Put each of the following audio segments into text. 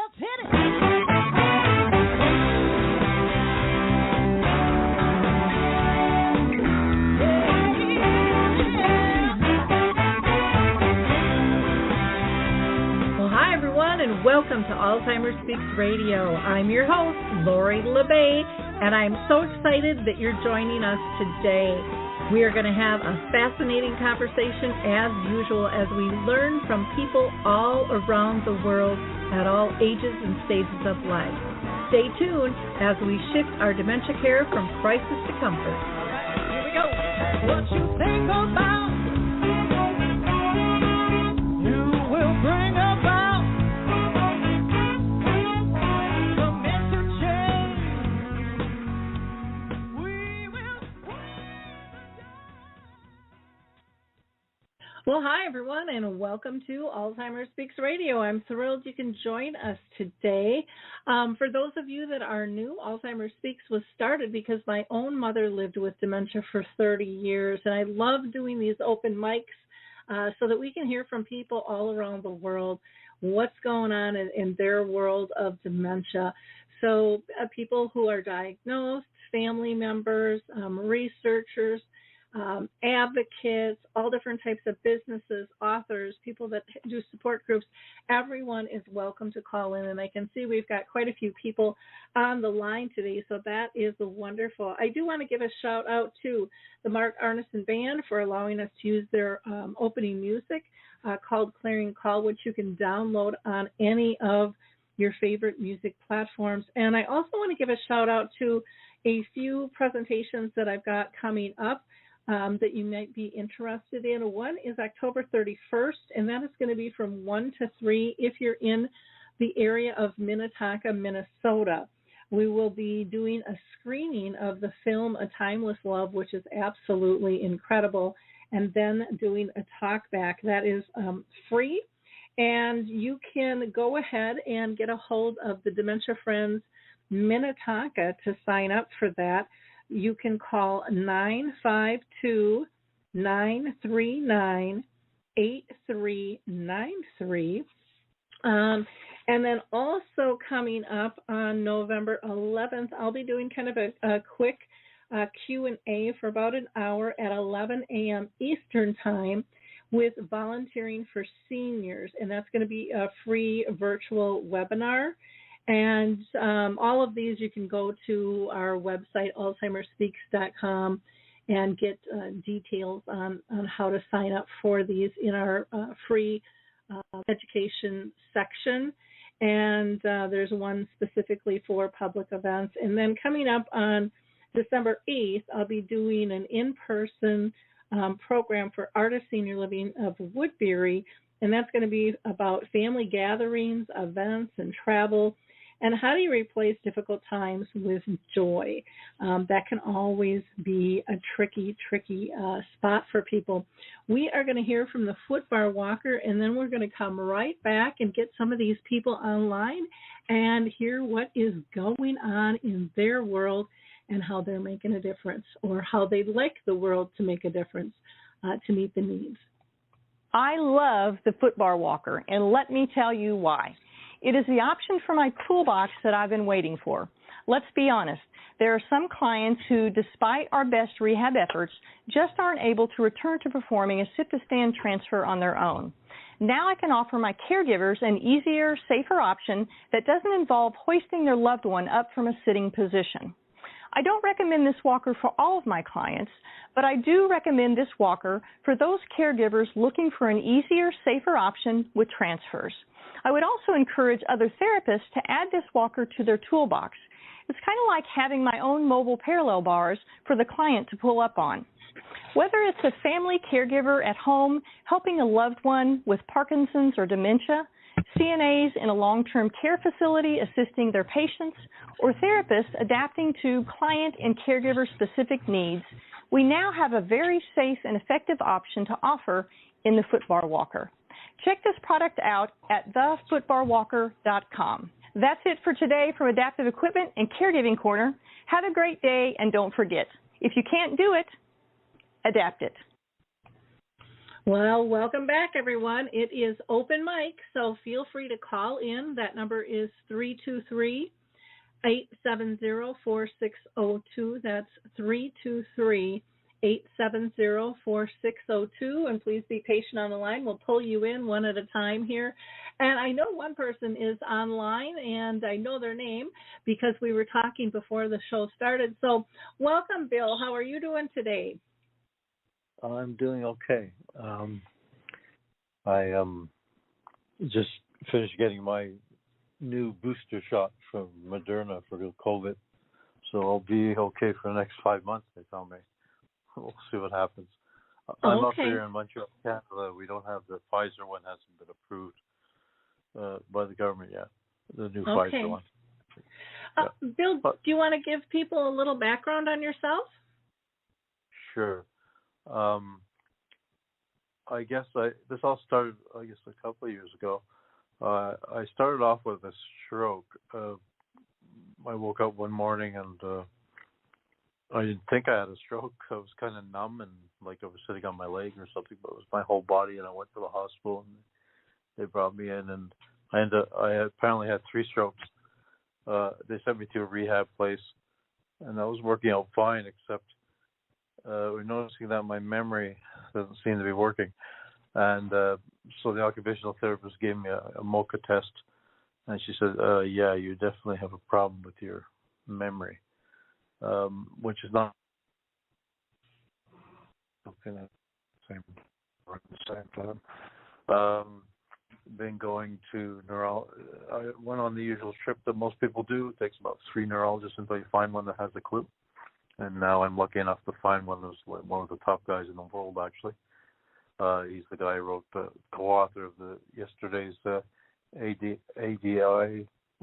let's hit it. And welcome to Alzheimer Speaks Radio. I'm your host, Lori LeBay, and I'm so excited that you're joining us today. We are going to have a fascinating conversation as usual as we learn from people all around the world at all ages and stages of life. Stay tuned as we shift our dementia care from crisis to comfort. All right, here we go. What you think about, you will bring about. Well, hi, everyone, and welcome to Alzheimer Speaks Radio. I'm thrilled you can join us today. For those of you that are new, Alzheimer Speaks was started because my own mother lived with dementia for 30 years, and I love doing these open mics so that we can hear from people all around the world what's going on in their world of dementia. So people who are diagnosed, family members, researchers, advocates, all different types of businesses, authors, people that do support groups, everyone is welcome to call in. And I can see we've got quite a few people on the line today, so that is wonderful. I do want to give a shout out to the Mark Arneson Band for allowing us to use their opening music called Clearing Call, which you can download on any of your favorite music platforms. And I also want to give a shout out to a few presentations that I've got coming up that you might be interested in. One is October 31st, and that is going to be from 1 to 3 if you're in the area of Minnetonka, Minnesota. We will be doing a screening of the film A Timeless Love, which is absolutely incredible, and then doing a talk back. That is free, and you can go ahead and get a hold of the Dementia Friends Minnetonka to sign up for that. You can call 952-939-8393. And then also coming up on November 11th, I'll be doing kind of a quick Q&A for about an hour at 11 a.m. Eastern Time with volunteering for seniors. And that's going to be a free virtual webinar. And all of these, you can go to our website, alzheimerspeaks.com, and get details on how to sign up for these in our free education section. And there's one specifically for public events. And then coming up on December 8th, I'll be doing an in-person program for Artist Senior Living of Woodbury, and that's going to be about family gatherings, events, and travel. And how do you replace difficult times with joy? That can always be a tricky spot for people. We are going to hear from the foot bar walker, and then we're going to come right back and get some of these people online and hear what is going on in their world and how they're making a difference, or how they'd like the world to make a difference to meet the needs. I love the foot bar walker, and let me tell you why. It is the option for my toolbox that I've been waiting for. Let's be honest. There are some clients who, despite our best rehab efforts, just aren't able to return to performing a sit-to-stand transfer on their own. Now I can offer my caregivers an easier, safer option that doesn't involve hoisting their loved one up from a sitting position. I don't recommend this walker for all of my clients, but I do recommend this walker for those caregivers looking for an easier, safer option with transfers. I would also encourage other therapists to add this walker to their toolbox. It's kind of like having my own mobile parallel bars for the client to pull up on. Whether it's a family caregiver at home helping a loved one with Parkinson's or dementia, CNAs in a long-term care facility assisting their patients, or therapists adapting to client and caregiver-specific needs, we now have a very safe and effective option to offer in the footbar walker. Check this product out at thefootbarwalker.com. That's it for today from Adaptive Equipment and Caregiving Corner. Have a great day, and don't forget, if you can't do it, adapt it. Well, welcome back, everyone. It is open mic, so feel free to call in. That number is 323-870-4602. That's 323-870-4602. And please be patient on the line. We'll pull you in one at a time here. And I know one person is online, and I know their name because we were talking before the show started. So welcome, Bill. How are you doing today? I'm doing okay. I just finished getting my new booster shot from Moderna for COVID, so I'll be okay for the next 5 months, they tell me. We'll see what happens. I'm up here in Montreal, Canada. We don't have the Pfizer one, hasn't been approved by the government yet, the new Pfizer one. Bill, do you want to give people a little background on yourself? Sure. I guess this all started, a couple of years ago. I started off with a stroke. I woke up one morning and I didn't think I had a stroke. I was kind of numb and like I was sitting on my leg or something, but it was my whole body. And I went to the hospital and they brought me in, and I apparently had 3 strokes. They sent me to a rehab place, and I was working out fine, except we're noticing that my memory doesn't seem to be working. And so the occupational therapist gave me a MOCA test, and she said, yeah, you definitely have a problem with your memory, which is not something at the same time. Been going to I went on the usual trip that most people do. It takes about 3 neurologists until you find one that has a clue. And now I'm lucky enough to find one of the top guys in the world, actually. He's the guy who wrote the co-author of yesterday's ADI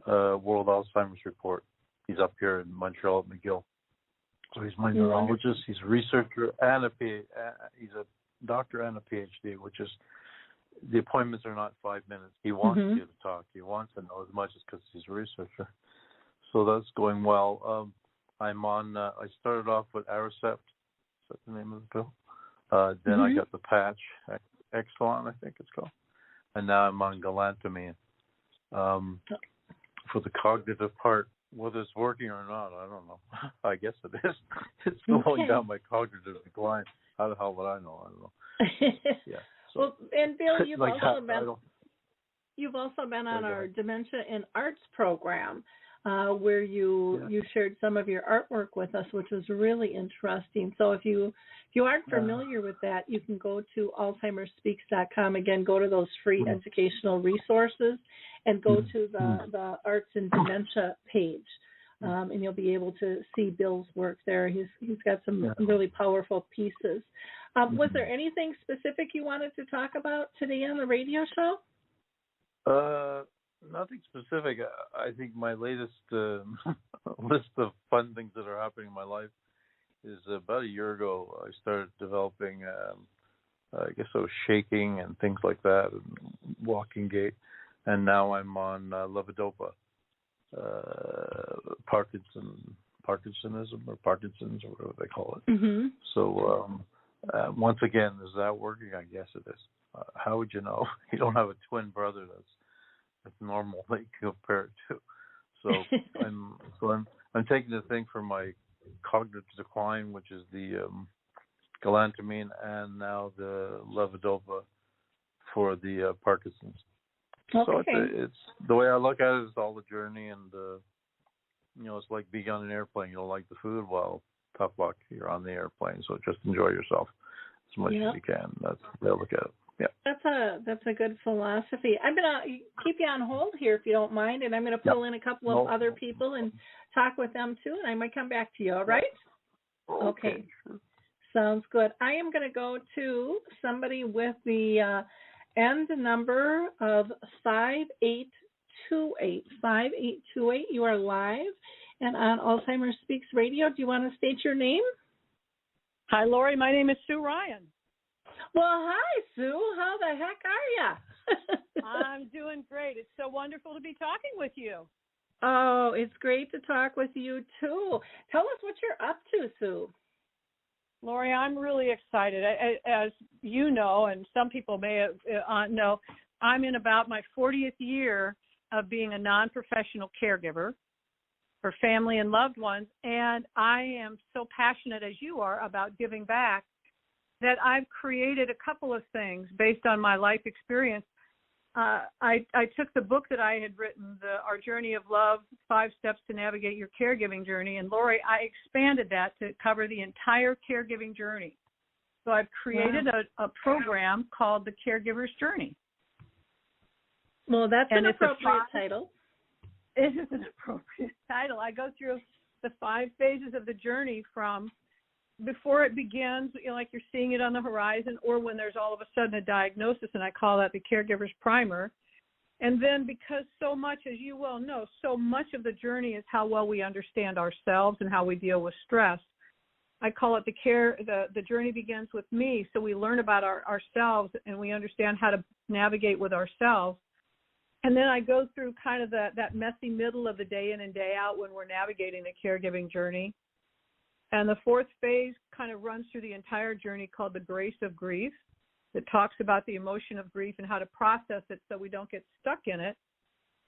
World Alzheimer's Report. He's up here in Montreal at McGill. So he's my neurologist. He's a researcher and he's a doctor and a PhD, which is, the appointments are not 5 minutes. He wants you to talk. He wants to know as much as because he's a researcher. So that's going well. I'm on, I started off with Aricept. Is that the name of the pill? Then I got the patch, Exelon, I think it's called. And now I'm on galantamine for the cognitive part. Whether it's working or not, I don't know. I guess it is. It's slowing down my cognitive decline. How the hell would I know? I don't know. Yeah. So, well, and Bill, you've like also been on our Dementia and Arts program, where you shared some of your artwork with us, which was really interesting. So if you aren't familiar with that, you can go to alzheimerspeaks.com. Again, go to those free educational resources and go to the Arts and Dementia page. And you'll be able to see Bill's work there. He's got some really powerful pieces. Was there anything specific you wanted to talk about today on the radio show? Nothing specific. I think my latest list of fun things that are happening in my life is about a year ago I started developing, I guess I was shaking and things like that, and walking gait, and now I'm on levodopa, Parkinsonism or Parkinson's or whatever they call it. So once again, is that working? I guess it is. How would you know? You don't have a twin brother that's normal they compare it to. So I'm taking the thing for my cognitive decline, which is the galantamine, and now the levodopa for the Parkinson's. So it's the way I look at it is all the journey, and it's like being on an airplane. You don't like the food, well, tough luck. You're on the airplane, so just enjoy yourself as much as you can. That's the way I look at it. Yeah. That's a good philosophy. I'm going to keep you on hold here if you don't mind, and I'm going to pull in a couple of other people and talk with them too, and I might come back to you, all right? Okay. Sounds good. I am going to go to somebody with the end number of 5828. 5828. You are live and on Alzheimer's Speaks Radio. Do you want to state your name? Hi, Lori. My name is Sue Ryan. Well, hi, Sue. How the heck are you? I'm doing great. It's so wonderful to be talking with you. Oh, it's great to talk with you, too. Tell us what you're up to, Sue. Lori, I'm really excited. As you know, and some people may know, I'm in about my 40th year of being a non-professional caregiver for family and loved ones, and I am so passionate as you are about giving back that I've created a couple of things based on my life experience. I took the book that I had written, Our Journey of Love, 5 Steps to Navigate Your Caregiving Journey, and Lori, I expanded that to cover the entire caregiving journey. So I've created a program called The Caregiver's Journey. Well, that's an appropriate title. It is an appropriate title. I go through the 5 phases of the journey from before it begins, like you're seeing it on the horizon, or when there's all of a sudden a diagnosis, and I call that the caregiver's primer. And then because so much, as you well know, so much of the journey is how well we understand ourselves and how we deal with stress. I call it the journey begins with me, so we learn about ourselves and we understand how to navigate with ourselves. And then I go through kind of that messy middle of the day in and day out when we're navigating the caregiving journey. And the 4th phase kind of runs through the entire journey, called the grace of grief. It talks about the emotion of grief and how to process it so we don't get stuck in it.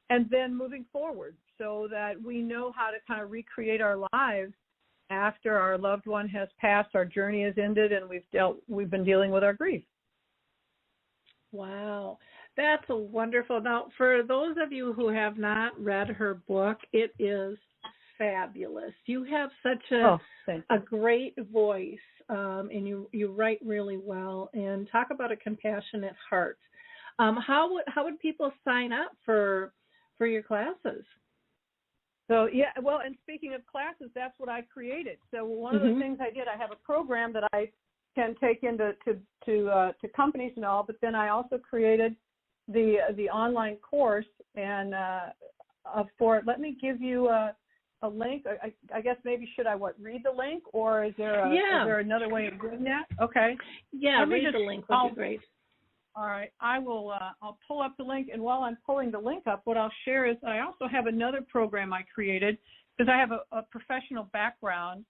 And then moving forward so that we know how to kind of recreate our lives after our loved one has passed, our journey has ended, and we've been dealing with our grief. Wow. That's wonderful. Now, for those of you who have not read her book, it is fabulous. You have such a great voice, and you write really well, and talk about a compassionate heart. How would people sign up for your classes? So and speaking of classes, that's what I created. So one of the things I did, I have a program that I can take into to companies and all, but then I also created the online course, and for it, let me give you a link. I guess maybe should I read the link, or is there another way of doing that? Okay. Yeah, read the link would be great. All right, I will. I'll pull up the link, and while I'm pulling the link up, what I'll share is I also have another program I created because I have a professional background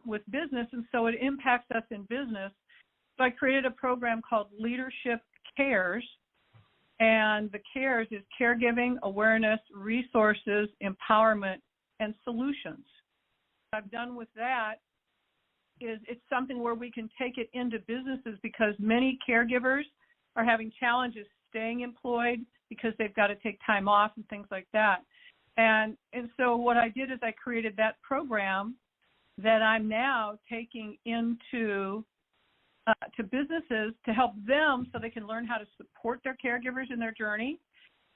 with business, and so it impacts us in business. So I created a program called Leadership Cares, and the CARES is caregiving, awareness, resources, empowerment, and solutions. What I've done with that is it's something where we can take it into businesses because many caregivers are having challenges staying employed because they've got to take time off and things like that. And so what I did is I created that program that I'm now taking into to businesses to help them so they can learn how to support their caregivers in their journey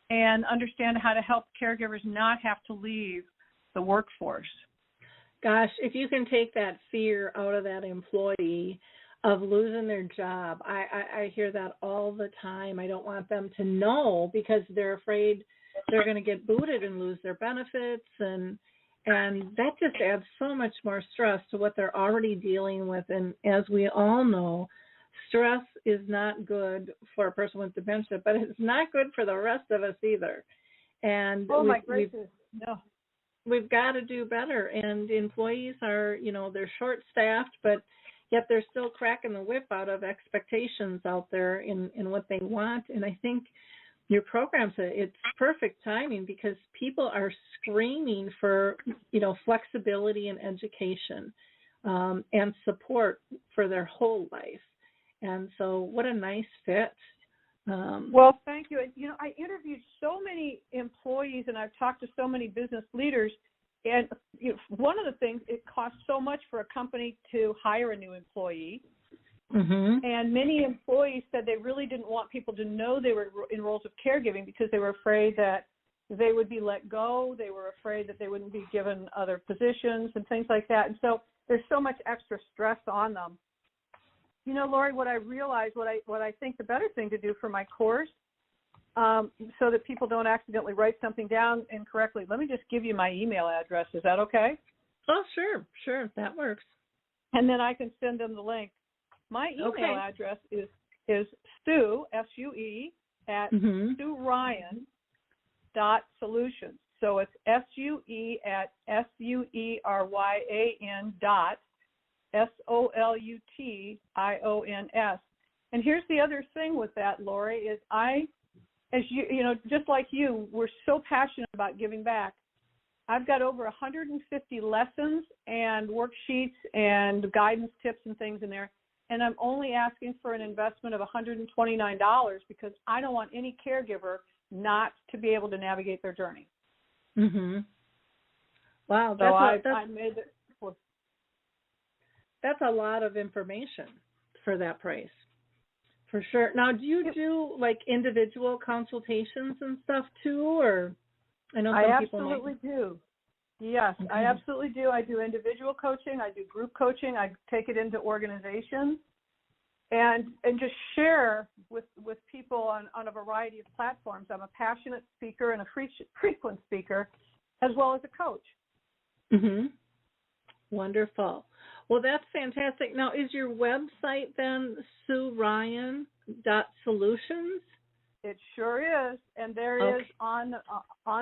and understand how to help caregivers not have to leave the workforce. Gosh, if you can take that fear out of that employee of losing their job, I hear that all the time. I don't want them to know because they're afraid they're going to get booted and lose their benefits, and that just adds so much more stress to what they're already dealing with. And as we all know, stress is not good for a person with dementia, but it's not good for the rest of us either. And we've got to do better. And employees are, they're short-staffed, but yet they're still cracking the whip out of expectations out there in what they want. And I think your program's it's perfect timing because people are screaming for, flexibility and education and support for their whole life. And so what a nice fit. Well, thank you. I interviewed so many employees and I've talked to so many business leaders. And one of the things, it costs so much for a company to hire a new employee. Mm-hmm. And many employees said they really didn't want people to know they were in roles of caregiving because they were afraid that they would be let go. They were afraid that they wouldn't be given other positions and things like that. And so there's so much extra stress on them. Lori, what I realized, what I think the better thing to do for my course, so that people don't accidentally write something down incorrectly, let me just give you my email address. Is that okay? Oh, sure. That works. And then I can send them the link. My email address is Sue, S-U-E, at SueRyan.solutions. So it's SUE at SUERYAN SOLUTIONS. And here's the other thing with that, Lori, is as you know, just like you, we're so passionate about giving back. I've got over 150 lessons and worksheets and guidance tips and things in there, and I'm only asking for an investment of $129 because I don't want any caregiver not to be able to navigate their journey. Mhm. Wow, So I made it. That's a lot of information for that price, for sure. Now, do you do like individual consultations and stuff too, or I know some people might. Absolutely do. Yes, Okay. I absolutely do. I do individual coaching. I do group coaching. I take it into organizations and just share with people on a variety of platforms. I'm a passionate speaker and a frequent speaker, as well as a coach. Mhm. Wonderful. Well, that's fantastic. Now, is your website then SueRyan.Solutions? It sure is, and there Okay. is on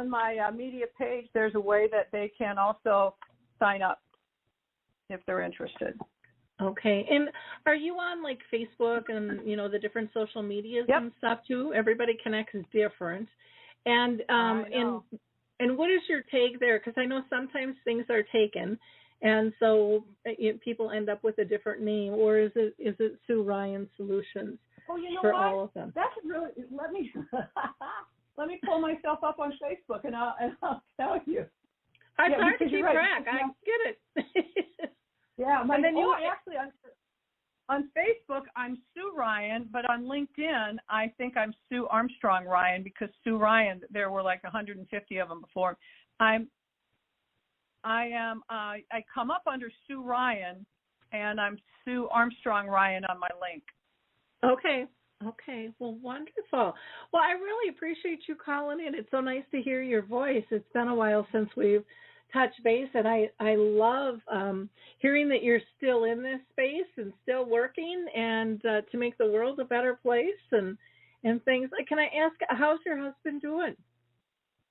my media page. There's a way that they can also sign up if they're interested. Okay. And are you on like Facebook and the different social medias Yep. and stuff too? Everybody connects different. And and what is your take there? Because I know sometimes things are taken, and so people end up with a different name. Or is it Sue Ryan Solutions? Oh, you know for what? all of them. That's really. Let me pull myself up on Facebook and I'll tell you. It's hard to because keep you're right. track. I get it. Yeah, and then actually on Facebook I'm Sue Ryan, but on LinkedIn I think I'm Sue Armstrong Ryan because Sue Ryan, there were like 150 of them before. I come up under Sue Ryan, and I'm Sue Armstrong Ryan on my link. Okay. Well, wonderful. Well, I really appreciate you calling in. It's so nice to hear your voice. It's been a while since we've touched base, and I love hearing that you're still in this space and still working and to make the world a better place and things. Can I ask, how's your husband doing?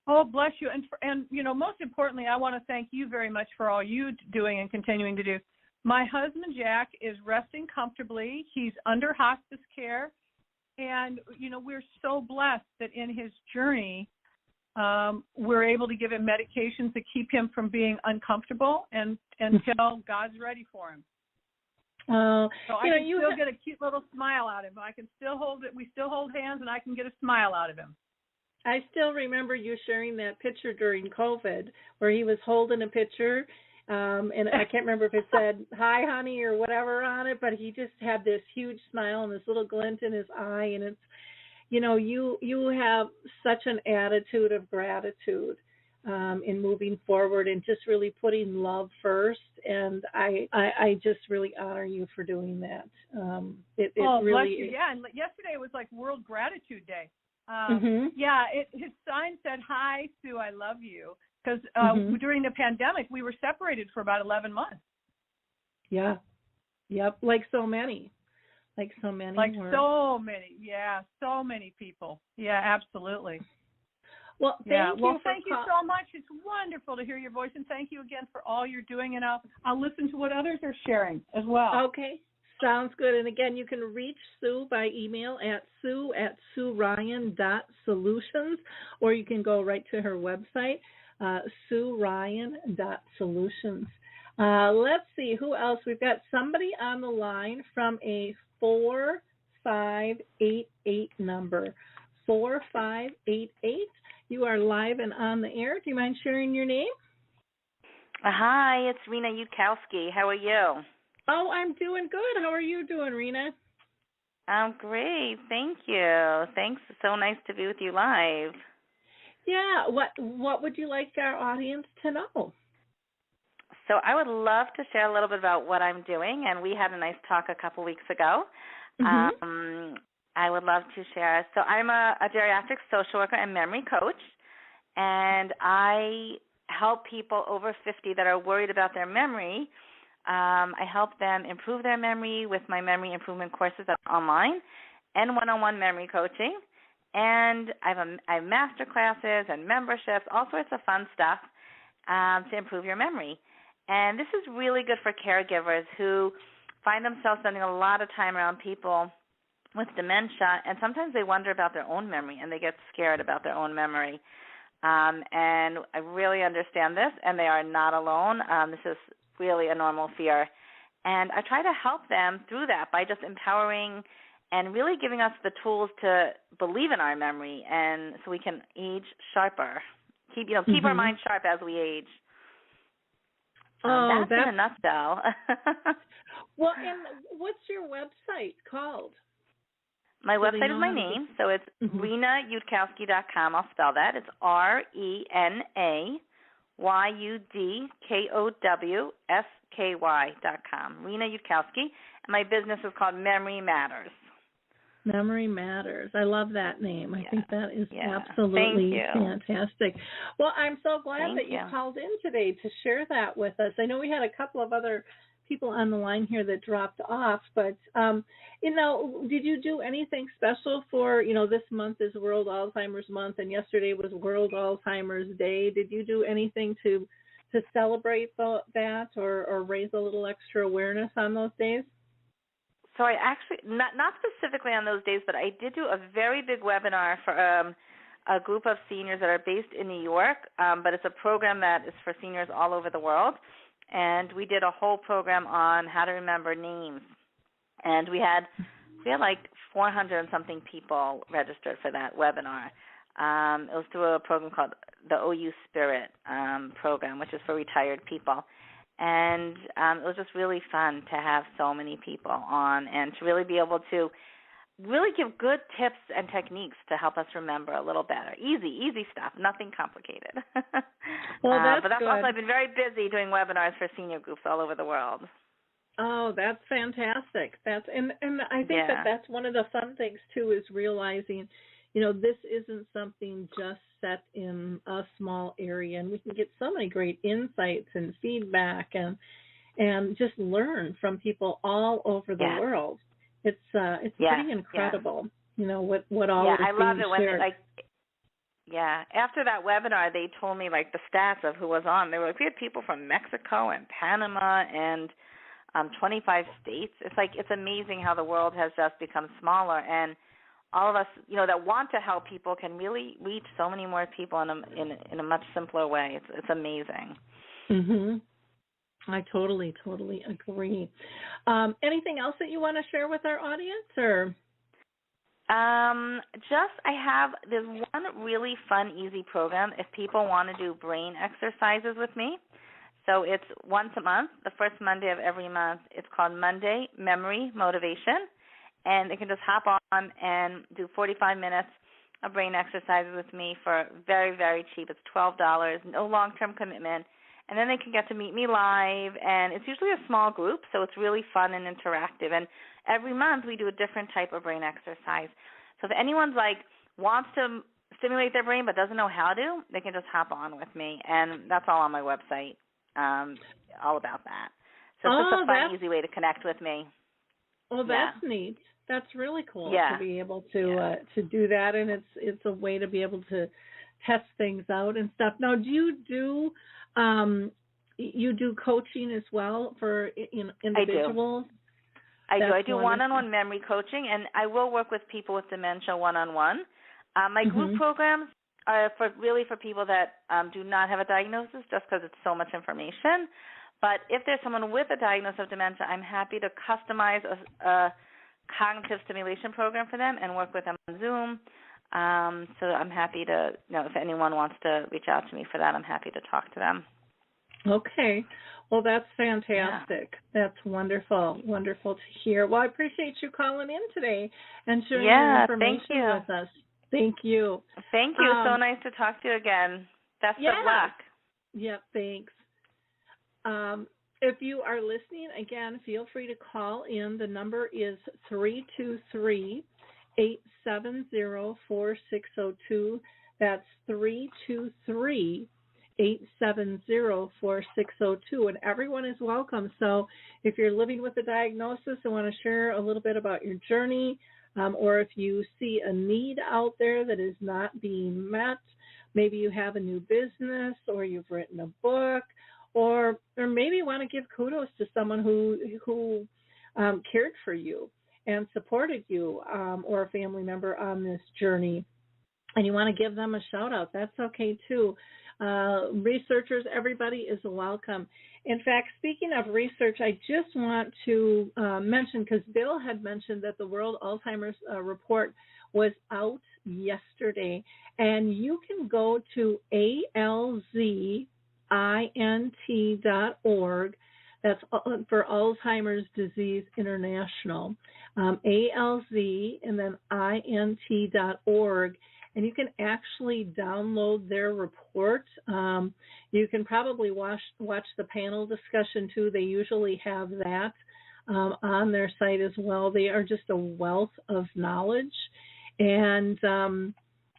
Oh, bless you. And most importantly, I want to thank you very much for all you doing and continuing to do. My husband, Jack, is resting comfortably. He's under hospice care. And, we're so blessed that in his journey, we're able to give him medications to keep him from being uncomfortable until God's ready for him. So I can still get a cute little smile out of him. I can still hold it. We still hold hands, and I can get a smile out of him. I still remember you sharing that picture during COVID where he was holding a picture, and I can't remember if it said, "Hi, honey," or whatever on it, but he just had this huge smile and this little glint in his eye, and it's, you have such an attitude of gratitude in moving forward and just really putting love first, and I just really honor you for doing that. It really bless you. Yeah, and yesterday was like World Gratitude Day. Yeah, his sign said, "Hi, Sue, I love you," because during the pandemic, we were separated for about 11 months. Yeah. Yep, like so many. So many. Yeah, so many people. Yeah, absolutely. Well, thank you so much. It's wonderful to hear your voice, and thank you again for all you're doing, and I'll listen to what others are sharing as well. Okay. Sounds good. And again, you can reach Sue by email at sue@SueRyan.Solutions, or you can go right to her website, SueRyan.Solutions. Let's see, who else? We've got somebody on the line from a 4588 number. 4588. You are live and on the air. Do you mind sharing your name? Hi, it's Rena Yudkowski. How are you? Oh, I'm doing good. How are you doing, Rena? I'm great. Thank you. Thanks. It's so nice to be with you live. Yeah. What would you like our audience to know? So I would love to share a little bit about what I'm doing, and we had a nice talk a couple weeks ago. Mm-hmm. I would love to share. So I'm a geriatric social worker and memory coach, and I help people over 50 that are worried about their memory. I help them improve their memory with my memory improvement courses that are online and one-on-one memory coaching. And I have master classes and memberships, all sorts of fun stuff to improve your memory. And this is really good for caregivers who find themselves spending a lot of time around people with dementia, and sometimes they wonder about their own memory, and they get scared about their own memory. And I really understand this, and they are not alone. This is really a normal fear. And I try to help them through that by just empowering and really giving us the tools to believe in our memory, and so we can age sharper. Keep our mind sharp as we age. That's in a nutshell. Well, and what's your website called? My website is my name, so it's RenaYudkowski.com. I'll spell that. It's RenaYudkowsky.com. Rena Yudkowski. And my business is called Memory Matters. Memory Matters. I love that name. I think that is absolutely fantastic. Well, I'm so glad that you called in today to share that with us. I know we had a couple of other people on the line here that dropped off, but, did you do anything special for, this month is World Alzheimer's Month, and yesterday was World Alzheimer's Day. Did you do anything to celebrate that or raise a little extra awareness on those days? So I actually, not specifically on those days, but I did do a very big webinar for a group of seniors that are based in New York, but it's a program that is for seniors all over the world. And we did a whole program on how to remember names. And we had like 400 and something people registered for that webinar. It was through a program called the OU Spirit program, which is for retired people. And it was just really fun to have so many people on and to really be able to really give good tips and techniques to help us remember a little better. Easy stuff, nothing complicated. Well, but that's good. Also, I've been very busy doing webinars for senior groups all over the world. Oh, that's fantastic. And I think that's one of the fun things too, is realizing, this isn't something just set in a small area, and we can get so many great insights and feedback and just learn from people all over the world. It's pretty incredible, what all is being shared. I love it when after that webinar, they told me like the stats of who was on. They were like, we had people from Mexico and Panama and 25 states. It's amazing how the world has just become smaller, and all of us, that want to help people can really reach so many more people in a much simpler way. It's amazing. Mhm. I totally agree. Anything else that you want to share with our audience, or? There's one really fun, easy program if people want to do brain exercises with me. So it's once a month, the first Monday of every month. It's called Monday Memory Motivation, and they can just hop on and do 45 minutes of brain exercises with me for very, very cheap. It's $12, no long-term commitment. And then they can get to meet me live, and it's usually a small group, so it's really fun and interactive. And every month we do a different type of brain exercise. So if anyone's wants to stimulate their brain but doesn't know how to, they can just hop on with me, and that's all on my website, all about that. So it's just a fun, easy way to connect with me. Well, that's neat. That's really cool to be able to do that, and it's a way to be able to test things out and stuff. Now, do you do coaching as well for individuals? I do. I do one-on-one memory coaching, and I will work with people with dementia one-on-one. My group programs are for people that do not have a diagnosis, just because it's so much information. But if there's someone with a diagnosis of dementia, I'm happy to customize a cognitive stimulation program for them and work with them on Zoom. So I'm happy to, if anyone wants to reach out to me for that, I'm happy to talk to them. Okay. Well, that's fantastic. That's wonderful. Wonderful to hear. Well, I appreciate you calling in today and sharing your information with us. Thank you. Thank you. So nice to talk to you again. Best of luck. Yep, thanks. If you are listening, again, feel free to call in. The number is 323-870-4602. That's 323-870-4602. And everyone is welcome. So if you're living with a diagnosis and want to share a little bit about your journey, or if you see a need out there that is not being met, maybe you have a new business or you've written a book, or maybe want to give kudos to someone who cared for you and supported you, or a family member on this journey, and you want to give them a shout out. That's okay too. Researchers, everybody is welcome. In fact, speaking of research, I just want to mention, because Bill had mentioned that the World Alzheimer's Report was out yesterday, and you can go to alzint.org. That's for Alzheimer's Disease International, ALZ and then INT.org. And you can actually download their report. You can probably watch the panel discussion too. They usually have that on their site as well. They are just a wealth of knowledge. And,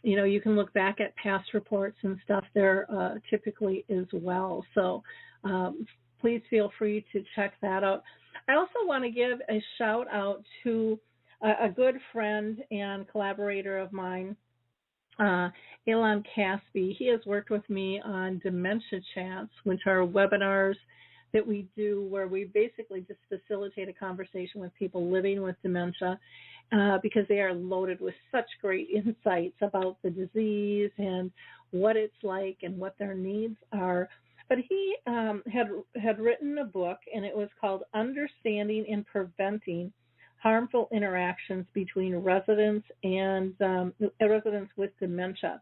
you can look back at past reports and stuff there typically as well. So please feel free to check that out. I also want to give a shout out to a good friend and collaborator of mine, Elon Caspi. He has worked with me on Dementia Chats, which are webinars that we do where we basically just facilitate a conversation with people living with dementia, because they are loaded with such great insights about the disease and what it's like and what their needs are. But he had written a book, and it was called Understanding and Preventing Harmful Interactions Between Residents and Residents with Dementia,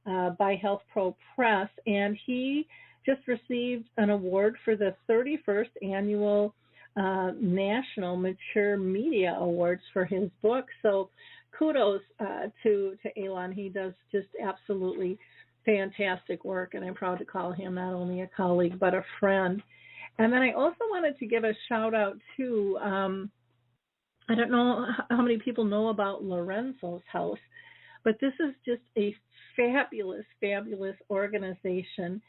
by Health Pro Press. And he just received an award for the 31st Annual National Mature Media Awards for his book. So kudos to Elon. He does just absolutely fantastic work, and I'm proud to call him not only a colleague but a friend. And then I also wanted to give a shout out to, I don't know how many people know about Lorenzo's House, but this is just a fabulous, fabulous organization.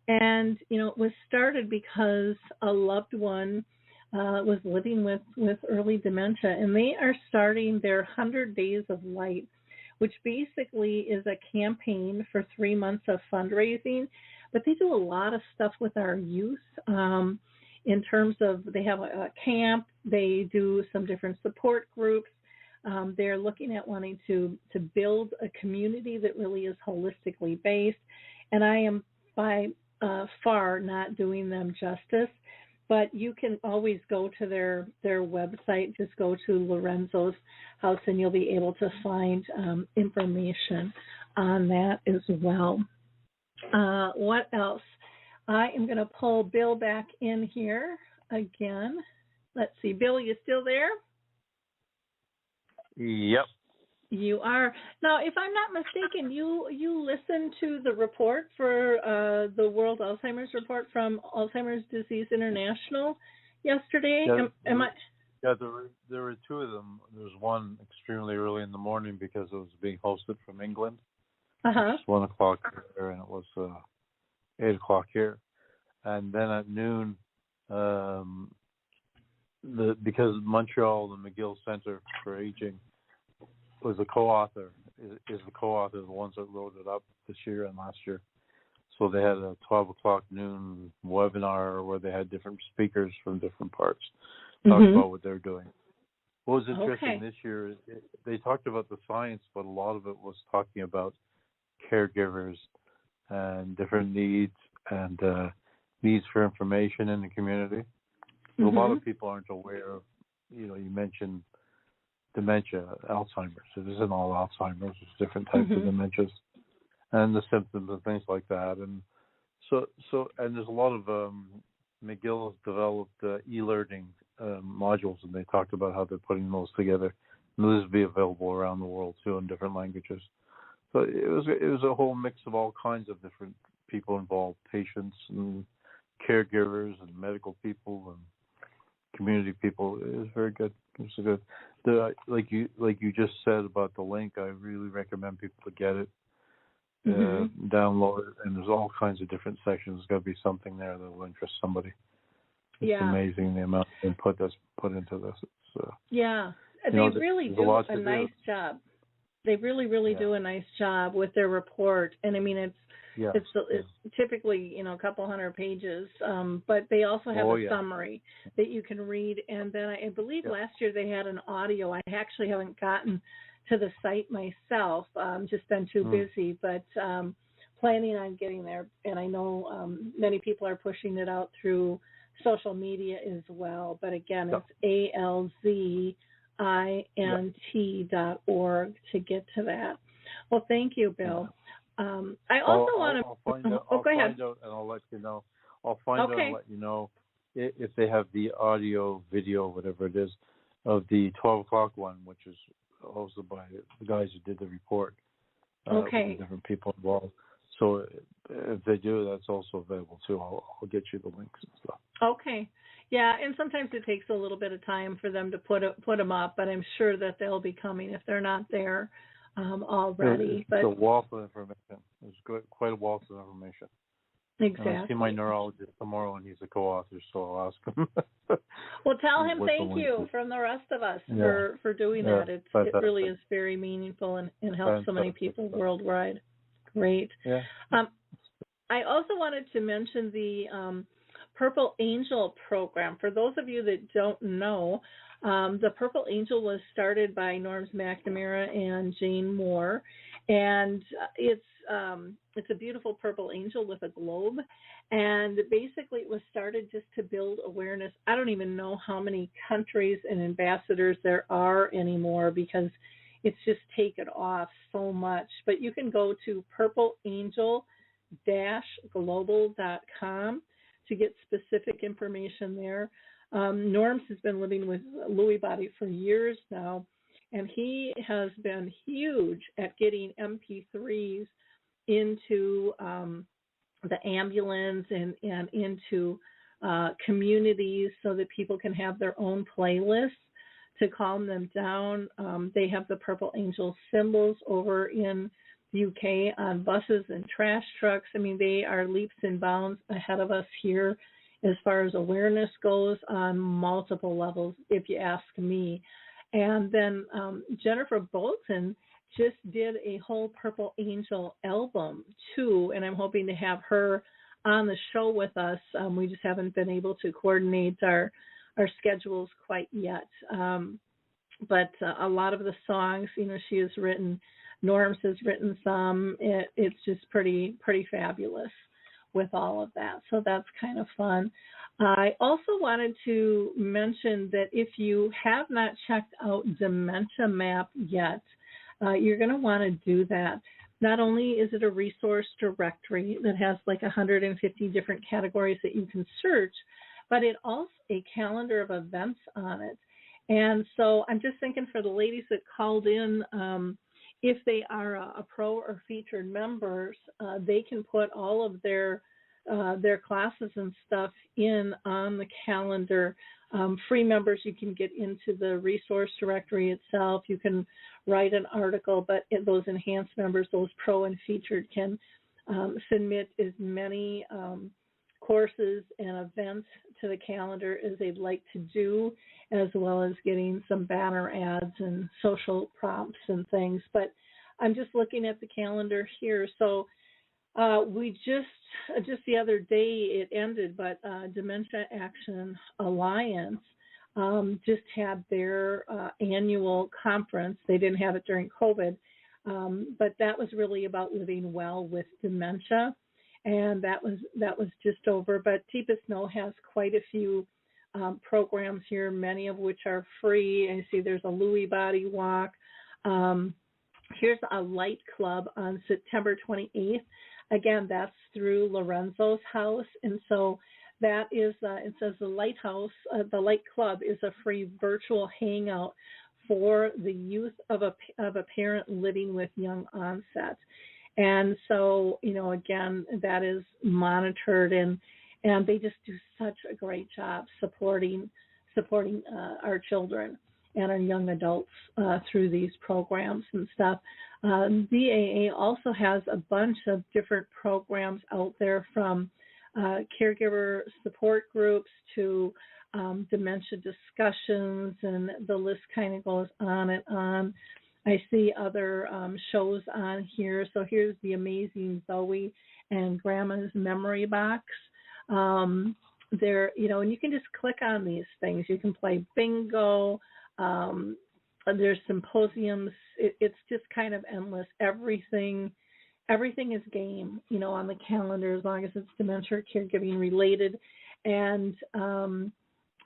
And, it was started because a loved one was living with early dementia, and they are starting their 100 Days of Light, which basically is a campaign for 3 months of fundraising. But they do a lot of stuff with our youth in terms of they have a camp, they do some different support groups. They're looking at wanting to build a community that really is holistically based. And I am by far not doing them justice, but you can always go to their website. Just go to Lorenzo's House, and you'll be able to find information on that as well. What else? I am going to pull Bill back in here again. Let's see. Bill, you still there? Yep. You are. Now, if I'm not mistaken, you listened to the report for the World Alzheimer's Report from Alzheimer's Disease International yesterday. Yeah, Yeah, there were two of them. There was one extremely early in the morning because it was being hosted from England. Uh-huh. It was 1:00 there, and it was 8:00 here. And then at noon, because Montreal, the McGill Center for Aging, was the co-author, is the co-author, the ones that wrote it up this year and last year. So they had a 12:00 noon webinar where they had different speakers from different parts talk about what they're doing. What was interesting this year is they talked about the science, but a lot of it was talking about caregivers and different needs and needs for information in the community. A lot of people aren't aware of, you mentioned dementia, Alzheimer's. It isn't all Alzheimer's. There's different types of dementias and the symptoms and things like that. And so and there's a lot of McGill has developed e-learning modules, and they talked about how they're putting those together. And those will be available around the world too in different languages. So it was a whole mix of all kinds of different people involved, patients and caregivers and medical people and community people. It was very good. It was good. Like you just said about the link, I really recommend people to get it, download it, and there's all kinds of different sections. There's got to be something there that will interest somebody. It's amazing the amount of input that's put into this. They really do a nice job. They really do a nice job with their report. And I mean, Yeah. It's typically, a couple hundred pages, but they also have a summary that you can read. And then I believe last year they had an audio. I actually haven't gotten to the site myself, just been too busy, but planning on getting there. And I know many people are pushing it out through social media as well. But again, it's alzint.org to get to that. Well, thank you, Bill. I also want to. I'll go ahead. find out and I'll let you know. I'll find out and let you know if they have the audio, video, whatever it is, of the 12 o'clock one, which is also by the guys who did the report. With the different people involved. So if they do, that's also available too. I'll get you the links and stuff. Okay. Yeah, and sometimes it takes a little bit of time for them to put them up, but I'm sure that they'll be coming if they're not there already. It's a wealth of information. There's quite a wealth of information. Exactly. And I see my neurologist tomorrow, and he's a co-author, so I'll ask him. Well, tell him thank you from the rest of us for doing that. It really is very meaningful and helps so many people worldwide. Great. Yeah. I also wanted to mention the Purple Angel program. For those of you that don't know, the Purple Angel was started by Norms McNamara and Jane Moore, and it's a beautiful purple angel with a globe, and basically it was started just to build awareness. I don't even know how many countries and ambassadors there are anymore because it's just taken off so much, but you can go to purpleangel-global.com to get specific information there. Norms has been living with Lewy body for years now, and he has been huge at getting MP3s into the ambulance and into communities so that people can have their own playlists to calm them down. They have the Purple Angel symbols over in the UK on buses and trash trucks. I mean, they are leaps and bounds ahead of us here as far as awareness goes on multiple levels, if you ask me. And then Jennifer Bolton just did a whole Purple Angel album, too, and I'm hoping to have her on the show with us. We just haven't been able to coordinate our schedules quite yet. But a lot of the songs, she has written, Norms has written some. It's just pretty fabulous with all of that. So that's kind of fun. I also wanted to mention that if you have not checked out Dementia Map yet, you're going to want to do that. Not only is it a resource directory that has like 150 different categories that you can search, but it also a calendar of events on it. And so I'm just thinking for the ladies that called in, if they are a pro or featured members, they can put all of their classes and stuff in on the calendar. Free members, you can get into the resource directory itself. You can write an article, but those enhanced members, those pro and featured, can submit as many courses and events to the calendar as they'd like to do, as well as getting some banner ads and social prompts and things. But I'm just looking at the calendar here. So we just the other day it ended, but Dementia Action Alliance just had their annual conference. They didn't have it during COVID, but that was really about living well with dementia. And that was just over. But Teepa Snow has quite a few programs here, many of which are free. And you see there's a Lewy Body Walk. Here's a Light Club on September 28th. Again, that's through Lorenzo's house. And so that is, it says the Lighthouse, the Light Club is a free virtual hangout for the youth of a parent living with young onset. And so, again, that is monitored, and they just do such a great job supporting our children and our young adults through these programs and stuff. BAA also has a bunch of different programs out there, from caregiver support groups to dementia discussions, and the list kind of goes on and on. I see other shows on here. So here's The Amazing Zoe and Grandma's Memory Box. There, and you can just click on these things. You can play bingo. There's symposiums. It's just kind of endless. Everything is game, on the calendar, as long as it's dementia or caregiving related. And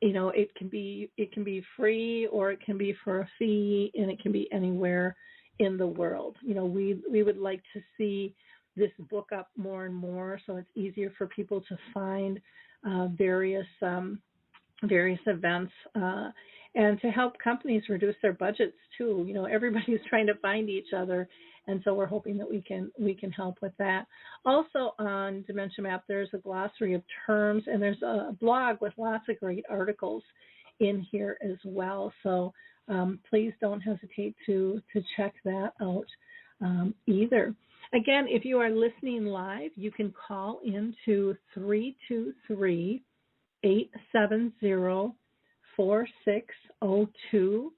it can be free, or it can be for a fee, and it can be anywhere in the world. We would like to see this book up more and more, so it's easier for people to find various events, and to help companies reduce their budgets too. Everybody's trying to find each other, and so we're hoping that we can help with that. Also on Dementia Map, there's a glossary of terms, and there's a blog with lots of great articles in here as well. So please don't hesitate to check that out either. Again, if you are listening live, you can call into 323-870-4602.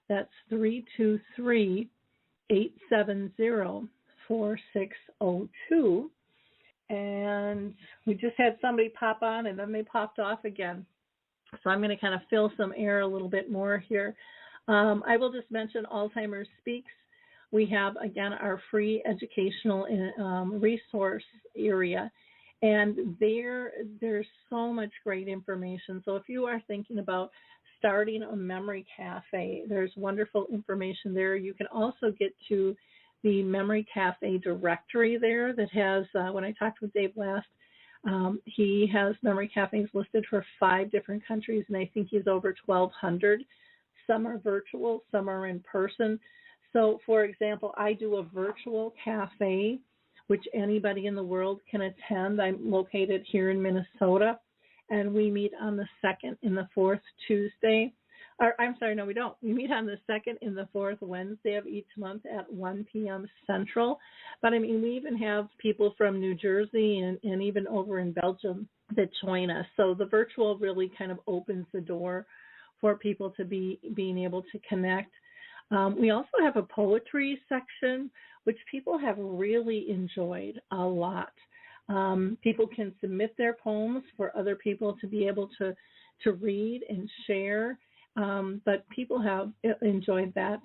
That's 323-870-4602. And we just had somebody pop on, and then they popped off again. So I'm going to kind of fill some air a little bit more here. I will just mention Alzheimer's Speaks. We have, again, our free educational resource area. And there's so much great information. So if you are thinking about starting a memory cafe, there's wonderful information there. You can also get to the Memory Cafe directory there that has, when I talked with Dave last, he has memory cafes listed for 5 different countries, and I think he's over 1,200. Some are virtual, some are in person. So, for example, I do a virtual cafe, which anybody in the world can attend. I'm located here in Minnesota, and we meet on the 2nd and the 4th Tuesday. No, we don't. We meet on the 2nd and the 4th Wednesday of each month at 1 p.m. Central. But, we even have people from New Jersey and even over in Belgium that join us. So the virtual really kind of opens the door for people to being able to connect. We also have a poetry section, which people have really enjoyed a lot. People can submit their poems for other people to be able to read and share, but people have enjoyed that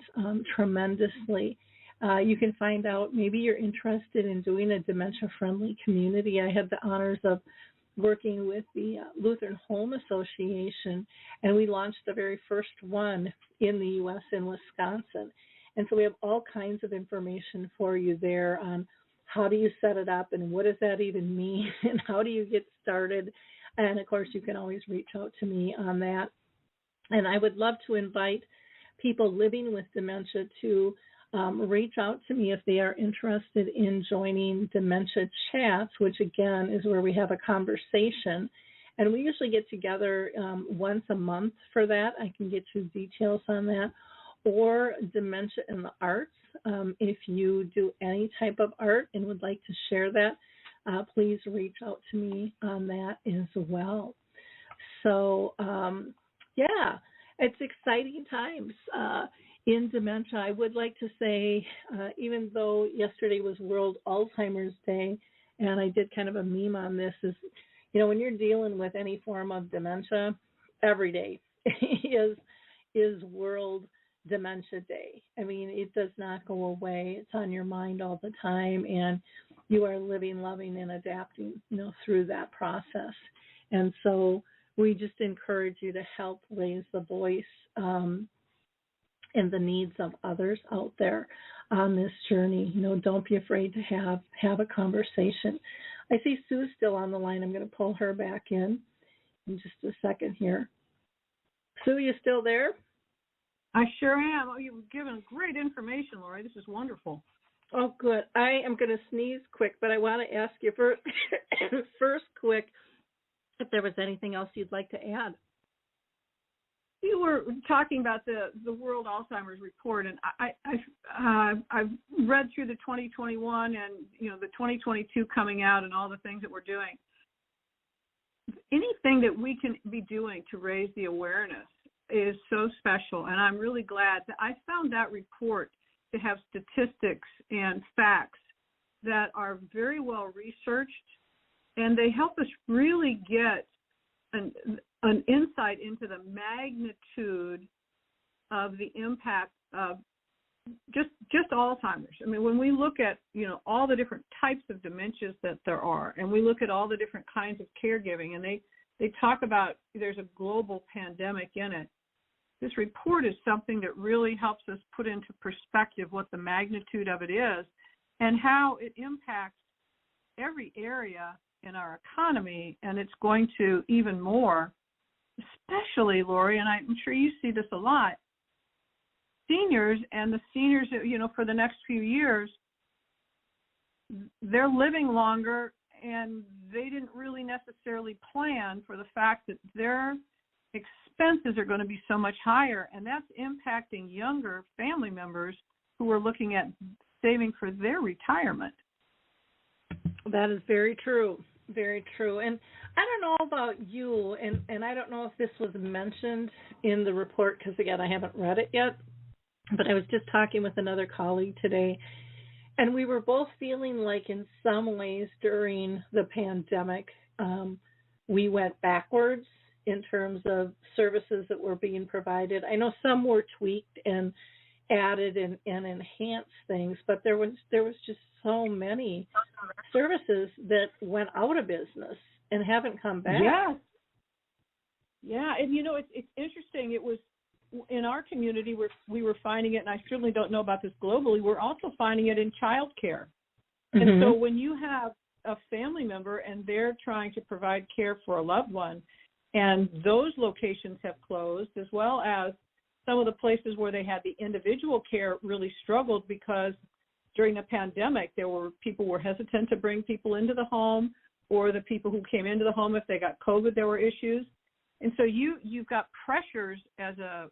tremendously. You can find out, maybe you're interested in doing a dementia-friendly community. I had the honors of working with the Lutheran Home Association, and we launched the very first one in the U.S. in Wisconsin. And so we have all kinds of information for you there on how do you set it up, and what does that even mean, and how do you get started. And, of course, you can always reach out to me on that. And I would love to invite people living with dementia to reach out to me if they are interested in joining Dementia Chats, which, again, is where we have a conversation. And we usually get together once a month for that. I can get you details on that. Or Dementia in the Arts. If you do any type of art and would like to share that, please reach out to me on that as well. So, it's exciting times in dementia. I would like to say, even though yesterday was World Alzheimer's Day, and I did kind of a meme on this, is, when you're dealing with any form of dementia, every day is World Dementia Day. It does not go away. It's on your mind all the time, and you are living, loving, and adapting, through that process. And so we just encourage you to help raise the voice and the needs of others out there on this journey. Don't be afraid to have a conversation. I see Sue's still on the line. I'm going to pull her back in just a second here. Sue, you still there? I sure am. Oh, you've given great information, Lori. This is wonderful. Oh, good. I am going to sneeze quick, but I want to ask you first quick if there was anything else you'd like to add. You were talking about the World Alzheimer's Report, and I've read through the 2021 and the 2022 coming out and all the things that we're doing. Anything that we can be doing to raise the awareness is so special, and I'm really glad that I found that report to have statistics and facts that are very well researched, and they help us really get an insight into the magnitude of the impact of just Alzheimer's. I mean, when we look at, all the different types of dementias that there are, and we look at all the different kinds of caregiving, and they talk about there's a global pandemic in it. This report is something that really helps us put into perspective what the magnitude of it is and how it impacts every area in our economy, and it's going to even more, especially, Lori, and I'm sure you see this a lot, seniors, and the seniors, for the next few years, they're living longer, and they didn't really necessarily plan for the fact that their expenses are going to be so much higher, and that's impacting younger family members who are looking at saving for their retirement. That is very true. Very true. And I don't know about you, and I don't know if this was mentioned in the report because, again, I haven't read it yet, but I was just talking with another colleague today, and we were both feeling like in some ways during the pandemic, we went backwards in terms of services that were being provided. I know some were tweaked and added and enhanced things, but there was just so many services that went out of business and haven't come back. Yeah, and it's interesting. It was in our community where we were finding it, and I certainly don't know about this globally. We're also finding it in childcare. Mm-hmm. And so when you have a family member and they're trying to provide care for a loved one, and those locations have closed, as well as some of the places where they had the individual care really struggled because during the pandemic, people were hesitant to bring people into the home, or the people who came into the home, if they got COVID, there were issues. And so you've got pressures as a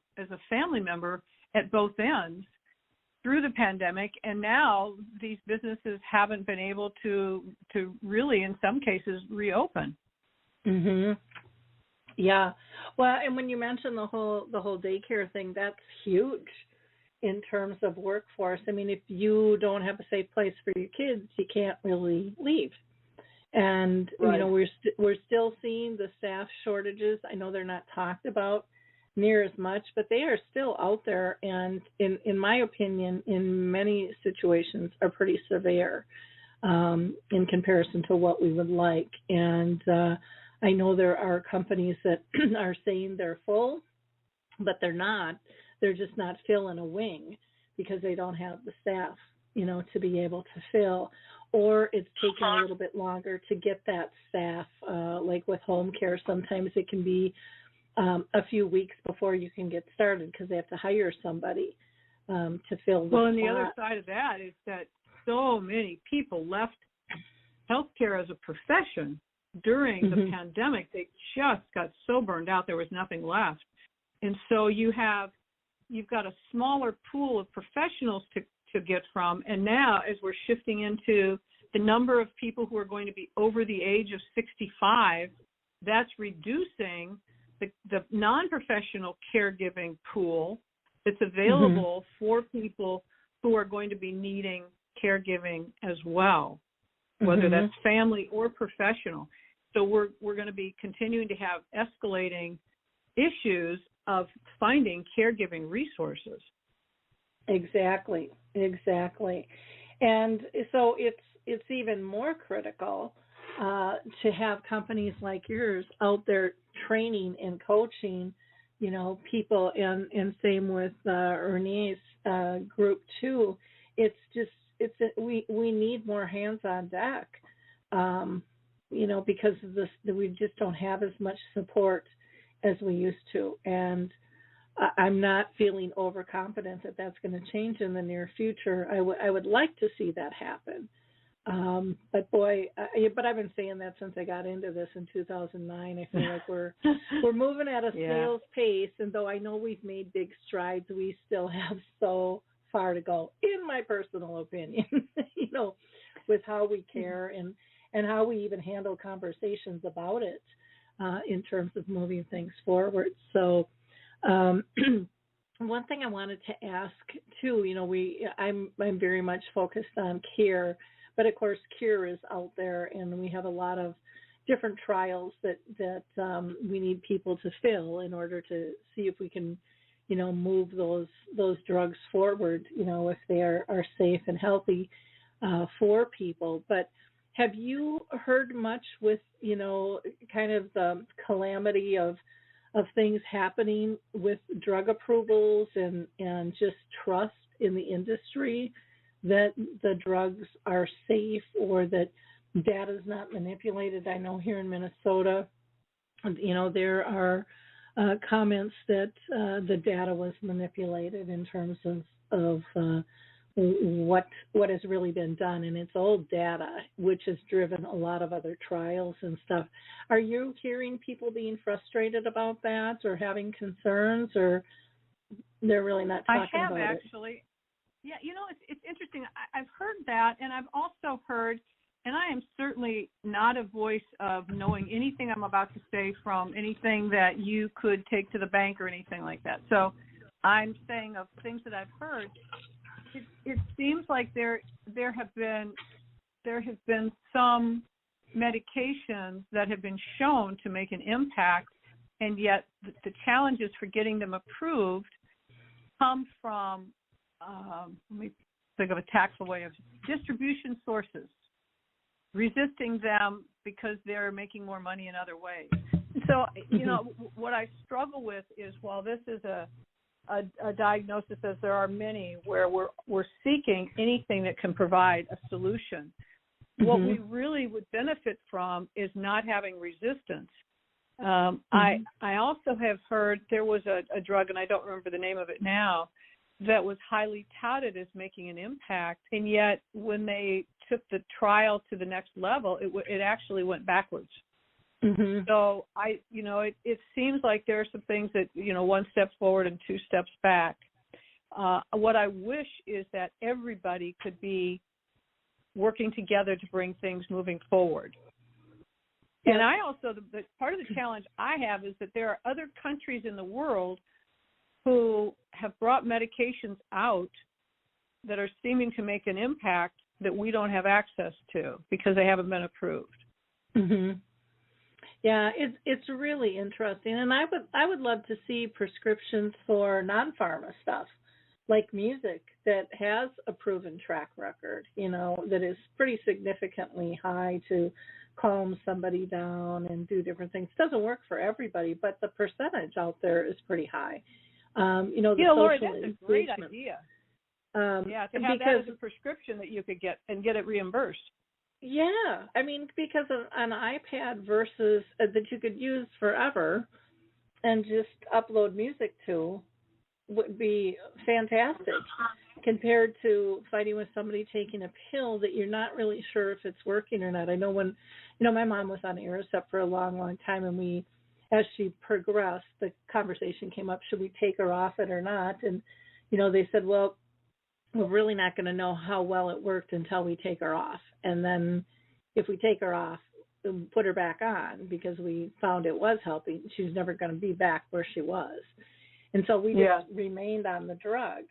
family member at both ends through the pandemic, and now these businesses haven't been able to really, in some cases, reopen. Mhm. Yeah. Well, and when you mention the whole daycare thing, that's huge in terms of workforce. I mean, if you don't have a safe place for your kids, you can't really leave. And right. We're still seeing the staff shortages. I know they're not talked about near as much, but they are still out there, and in my opinion, in many situations, are pretty severe in comparison to what we would like. And I know there are companies that are saying they're full, but they're not. They're just not filling a wing because they don't have the staff, to be able to fill. Or it's taking a little bit longer to get that staff. Like with home care, sometimes it can be a few weeks before you can get started because they have to hire somebody to fill the spot. Well, and the other side of that is that so many people left healthcare as a profession during the pandemic. They just got so burned out there was nothing left. And so you've got a smaller pool of professionals to get from. And now, as we're shifting into the number of people who are going to be over the age of 65, that's reducing the non-professional caregiving pool that's available for people who are going to be needing caregiving as well, whether that's family or professional. So we're going to be continuing to have escalating issues of finding caregiving resources. Exactly. And so it's even more critical to have companies like yours out there training and coaching, people, and same with Ernie's group too. We need more hands on deck, because of this, we just don't have as much support as we used to, and I'm not feeling overconfident that that's going to change in the near future. I would like to see that happen. But I've been saying that since I got into this in 2009. I feel like we're moving at a snail's pace, and though I know we've made big strides, we still have so far to go, in my personal opinion, with how we care and how we even handle conversations about it in terms of moving things forward. So one thing I wanted to ask too, I'm very much focused on care, but of course cure is out there, and we have a lot of different trials that we need people to fill in order to see if we can, move those drugs forward, if they are safe and healthy for people. But have you heard much with, kind of the calamity of things happening with drug approvals and just trust in the industry that the drugs are safe or that data is not manipulated? I know here in Minnesota, there are comments that the data was manipulated in terms of what has really been done, and it's old data, which has driven a lot of other trials and stuff. Are you hearing people being frustrated about that or having concerns, or they're really not talking about it? I have actually. Yeah, it's interesting. I've heard that, and I've also heard, and I am certainly not a voice of knowing anything I'm about to say from anything that you could take to the bank or anything like that. So I'm saying of things that I've heard. It seems like there have been some medications that have been shown to make an impact, and yet the challenges for getting them approved come from let me think of a tactful way of distribution sources, resisting them because they're making more money in other ways. So what I struggle with is, while this is a diagnosis, as there are many, where we're seeking anything that can provide a solution. What we really would benefit from is not having resistance. I also have heard there was a drug, and I don't remember the name of it now, that was highly touted as making an impact, and yet when they took the trial to the next level, it actually went backwards. So it seems like there are some things that, one step forward and two steps back. What I wish is that everybody could be working together to bring things moving forward. And I also, the part of the challenge I have is that there are other countries in the world who have brought medications out that are seeming to make an impact that we don't have access to because they haven't been approved. Yeah, it's really interesting, and I would love to see prescriptions for non-pharma stuff, like music that has a proven track record, that is pretty significantly high to calm somebody down and do different things. It doesn't work for everybody, but the percentage out there is pretty high. Laura, that's a great idea. To have that as a prescription that you could get and get it reimbursed. Yeah, because an iPad versus that you could use forever and just upload music to would be fantastic compared to fighting with somebody taking a pill that you're not really sure if it's working or not. I know when, my mom was on Aricept for a long, long time, and as she progressed, the conversation came up, should we take her off it or not? And, they said, well, we're really not going to know how well it worked until we take her off. And then if we take her off and put her back on because we found it was helping, she's never going to be back where she was. And so we just remained on the drug.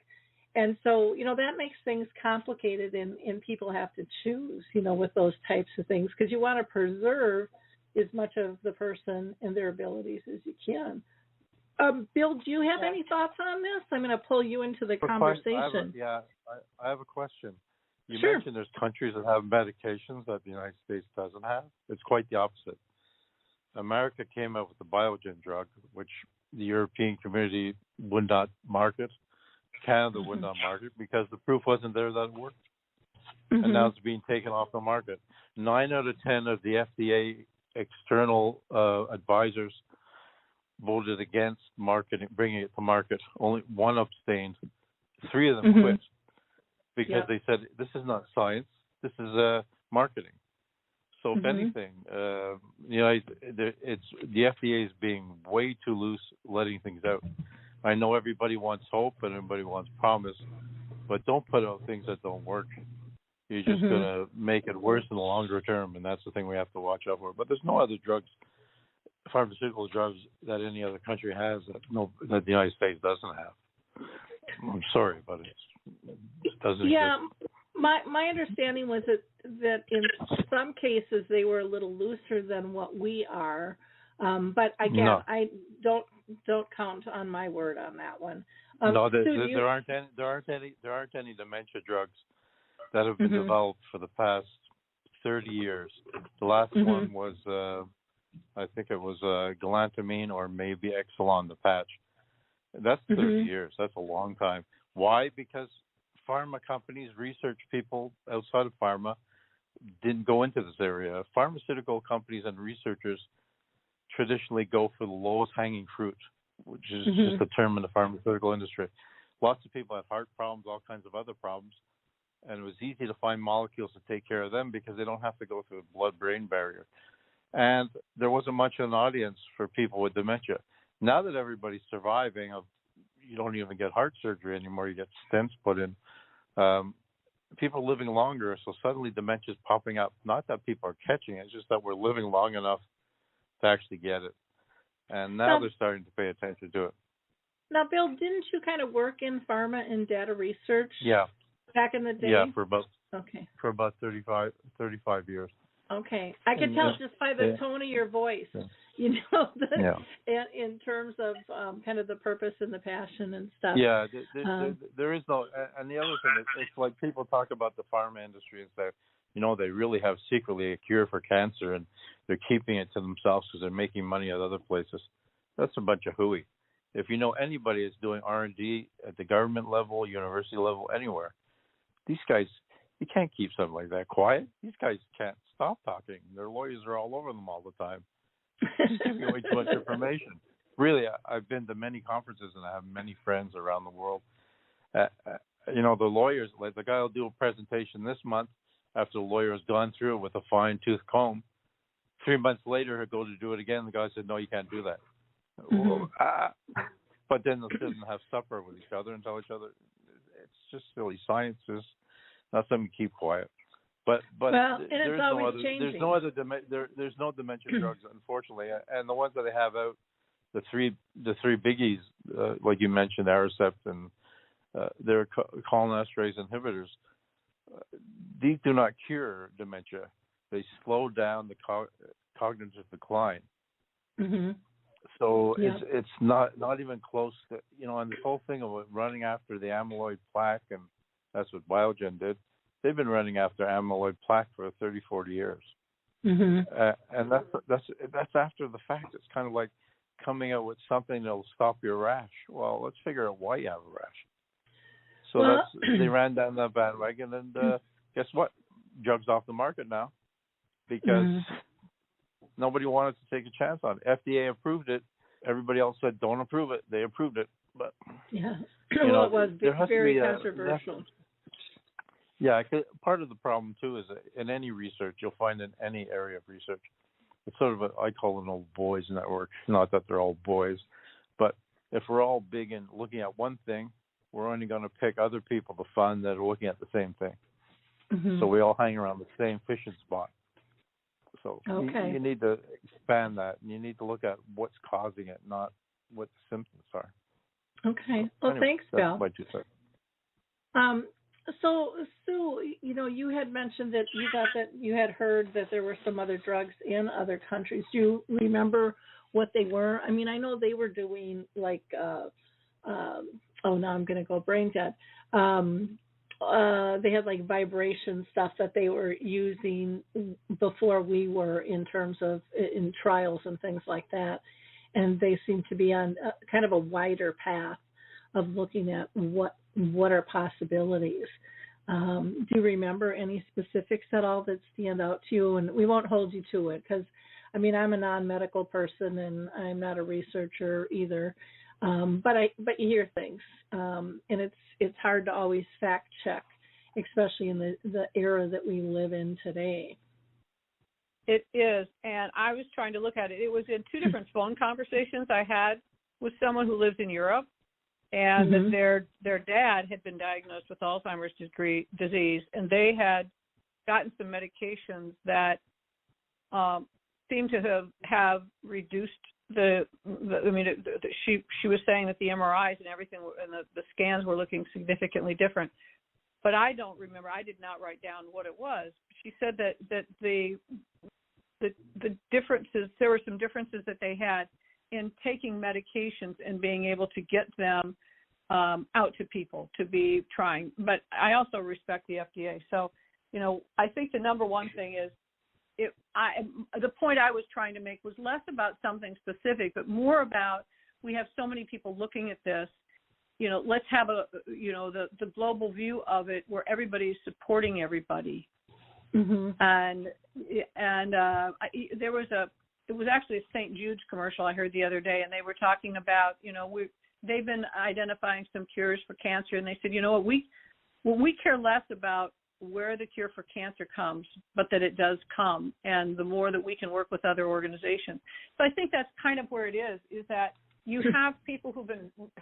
And so, that makes things complicated, and people have to choose, with those types of things, because you want to preserve as much of the person and their abilities as you can. Bill, do you have any thoughts on this? I'm going to pull you into the conversation. I have a question. You Sure. mentioned there's countries that have medications that the United States doesn't have. It's quite the opposite. America came out with the Biogen drug, which the European community would not market. Canada would not market because the proof wasn't there that it worked. And now it's being taken off the market. 9 out of 10 of the FDA external advisors voted against bringing it to market. Only one abstained. 3 of them quit because they said, this is not science, this is marketing. So if anything, it's the FDA is being way too loose letting things out. I know everybody wants hope and everybody wants promise, but don't put out things that don't work. You're just going to make it worse in the longer term, and that's the thing we have to watch out for. But there's no other drugs, pharmaceutical drugs, that any other country has that the United States doesn't have. I'm sorry, but it doesn't Yeah, exist. my understanding was that in some cases they were a little looser than what we are, but again, No. I don't count on my word on that one. No, Sue, there aren't any dementia drugs that have been Mm-hmm. developed for the past 30 years. The last Mm-hmm. one was, I think it was galantamine or maybe Exelon, the patch. That's 30 Mm-hmm. years. That's a long time. Why? Because pharma companies, research people outside of pharma didn't go into this area. Pharmaceutical companies and researchers traditionally go for the lowest hanging fruit, which is Mm-hmm. just a term in the pharmaceutical industry. Lots of people have heart problems, all kinds of other problems, and it was easy to find molecules to take care of them because they don't have to go through the blood-brain barrier. And there wasn't much of an audience for people with dementia. Now that everybody's surviving, you don't even get heart surgery anymore. You get stents put in. People are living longer, so suddenly dementia is popping up. Not that people are catching it, it's just that we're living long enough to actually get it. And now they're starting to pay attention to it. Now, Bill, didn't you kind of work in pharma and data research? Yeah. Back in the day? Yeah, for about 35 years. Okay. I can tell just by the tone of your voice, you know, in terms of kind of the purpose and the passion and stuff. Yeah, there is no, and the other thing is, it's like people talk about the pharma industry and say, you know, they really have secretly a cure for cancer and they're keeping it to themselves because they're making money at other places. That's a bunch of hooey. If you know anybody that's doing R&D at the government level, university level, anywhere, these guys, you can't keep something like that quiet. These guys can't stop talking. Their lawyers are all over them all the time. Just giving away too much information. Really, I've been to many conferences and I have many friends around the world. You know, the lawyers, like the guy will do a presentation this month after the lawyer has gone through it with a fine-tooth comb. 3 months later, he'll go to do it again. The guy said, no, you can't do that. Mm-hmm. But then they'll sit and have supper with each other and tell each other. It's just silly. Science is not something to keep quiet. But well, and it's always changing. There's no dementia drugs, unfortunately, and the ones that they have out, the three biggies, like you mentioned, Aricept and they're cholinesterase inhibitors. These do not cure dementia. They slow down the cognitive decline. Mm-hmm. So it's not even close to, you know, and this whole thing of running after the amyloid plaque, and that's what Biogen did. They've been running after amyloid plaque for 30, 40 years. Mm-hmm. And that's after the fact. It's kind of like coming out with something that'll stop your rash. Well, let's figure out why you have a rash. So they ran down that bandwagon, and guess what? Drugs off the market now because nobody wanted to take a chance on it. FDA approved it. Everybody else said don't approve it. They approved it, but well, it was very controversial. Part of the problem too is that in any research, you'll find in any area of research, it's sort of I call it an old boys network. Not that they're all boys, but if we're all big in looking at one thing, we're only going to pick other people to fund that are looking at the same thing. Mm-hmm. So we all hang around the same fishing spot. So you need to expand that, and you need to look at what's causing it, not what the symptoms are. Okay. Well, anyway, thanks, Bill. What you said. So, Sue, you know, you had mentioned that you thought that you had heard that there were some other drugs in other countries. Do you remember what they were? I mean, I know they were doing like, now I'm going to go brain dead. They had like vibration stuff that they were using before we were in terms of in trials and things like that. And they seem to be on kind of a wider path of looking at what are possibilities. Do you remember any specifics at all that stand out to you? And we won't hold you to it because, I mean, I'm a non-medical person and I'm not a researcher either. But you hear things, and it's hard to always fact check, especially in the era that we live in today. It is, and I was trying to look at it. It was in two different phone conversations I had with someone who lives in Europe, and that their dad had been diagnosed with Alzheimer's disease, and they had gotten some medications that seemed to have reduced she was saying that the MRIs and everything and the scans were looking significantly different. But I don't remember. I did not write down what it was. She said that the differences, there were some differences that they had in taking medications and being able to get them out to people to be trying. But I also respect the FDA. So, I think the number one thing is, the point I was trying to make was less about something specific, but more about, we have so many people looking at this. Let's have the global view of it where everybody's supporting everybody. Mm-hmm. And it was actually a St. Jude's commercial I heard the other day, and they were talking about, they've been identifying some cures for cancer, and they said, we care less about where the cure for cancer comes, but that it does come, and the more that we can work with other organizations. So I think that's kind of where it is that you have people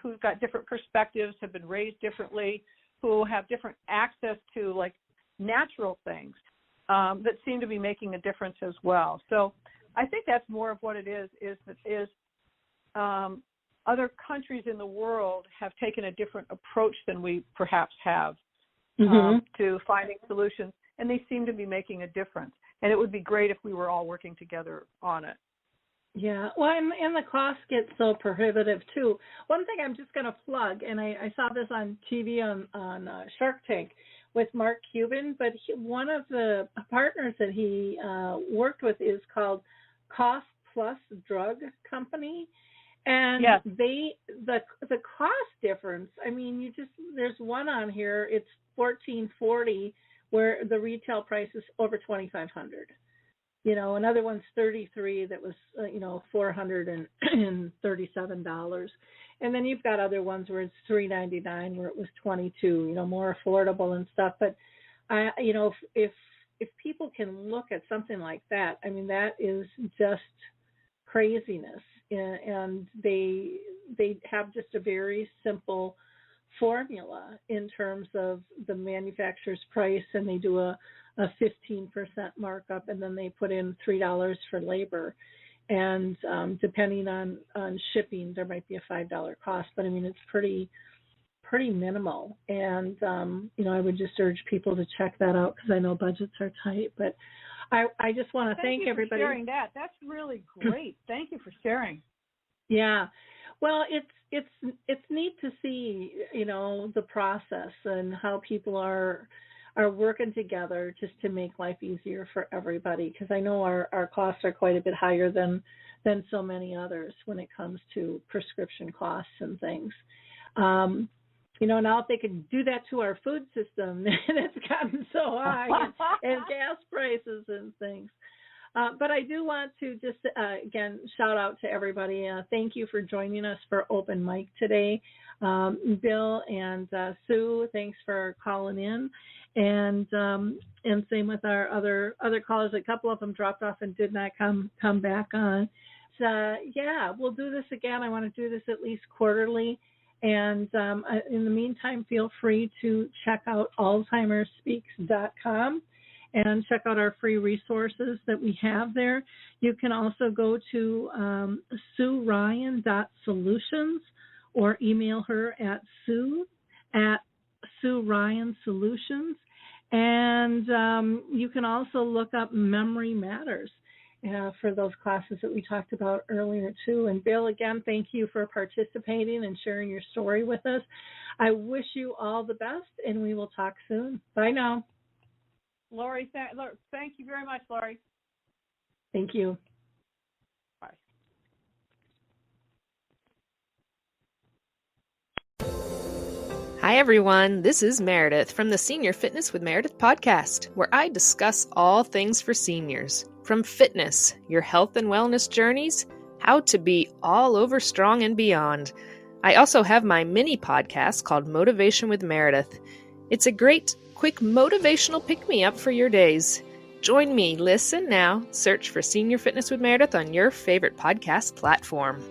who've got different perspectives, have been raised differently, who have different access to like natural things that seem to be making a difference as well. So I think that's more of what it is other countries in the world have taken a different approach than we perhaps have to finding solutions, and they seem to be making a difference. And it would be great if we were all working together on it. Yeah, well, and the cost gets so prohibitive, too. One thing I'm just going to plug, and I saw this on TV on Shark Tank with Mark Cuban, but one of the partners that he worked with is called Cost Plus Drug Company. And yes. the cost difference, I mean, there's one on here, it's $14.40, where the retail price is over $2,500. Another one's $33 that was, $437. And then you've got other ones where it's $399, where it was $22, more affordable and stuff. But, if people can look at something like that, I mean, that is just craziness. And they have just a very simple formula in terms of the manufacturer's price, and they do a 15% markup, and then they put in $3 for labor. And depending on shipping, there might be a $5 cost, but I mean, it's pretty minimal. And, I would just urge people to check that out, because I know budgets are tight, but I just want to thank everybody for sharing that. That's really great. Thank you for sharing. Yeah. Well, it's neat to see, the process and how people are working together just to make life easier for everybody, because I know our costs are quite a bit higher than so many others when it comes to prescription costs and things. Now if they could do that to our food system, it's gotten so high, and gas prices and things. But I do want to just, again, shout out to everybody. Thank you for joining us for Open Mic today. Bill and Sue, thanks for calling in. And same with our other callers. A couple of them dropped off and did not come back on. So, we'll do this again. I want to do this at least quarterly. And in the meantime, feel free to check out alzheimerspeaks.com and check out our free resources that we have there. You can also go to SueRyan.solutions or email her at Sue@SueRyanSolutions. And you can also look up Memory Matters for those classes that we talked about earlier, too. And Bill, again, thank you for participating and sharing your story with us. I wish you all the best, and we will talk soon. Bye now. Lori, thank you very much, Lori. Thank you. Bye. Hi, everyone. This is Meredith from the Senior Fitness with Meredith podcast, where I discuss all things for seniors, from fitness, your health and wellness journeys, how to be all over strong and beyond. I also have my mini podcast called Motivation with Meredith. It's a great, quick motivational pick-me-up for your days. Join me, listen now, search for Senior Fitness with Meredith on your favorite podcast platform.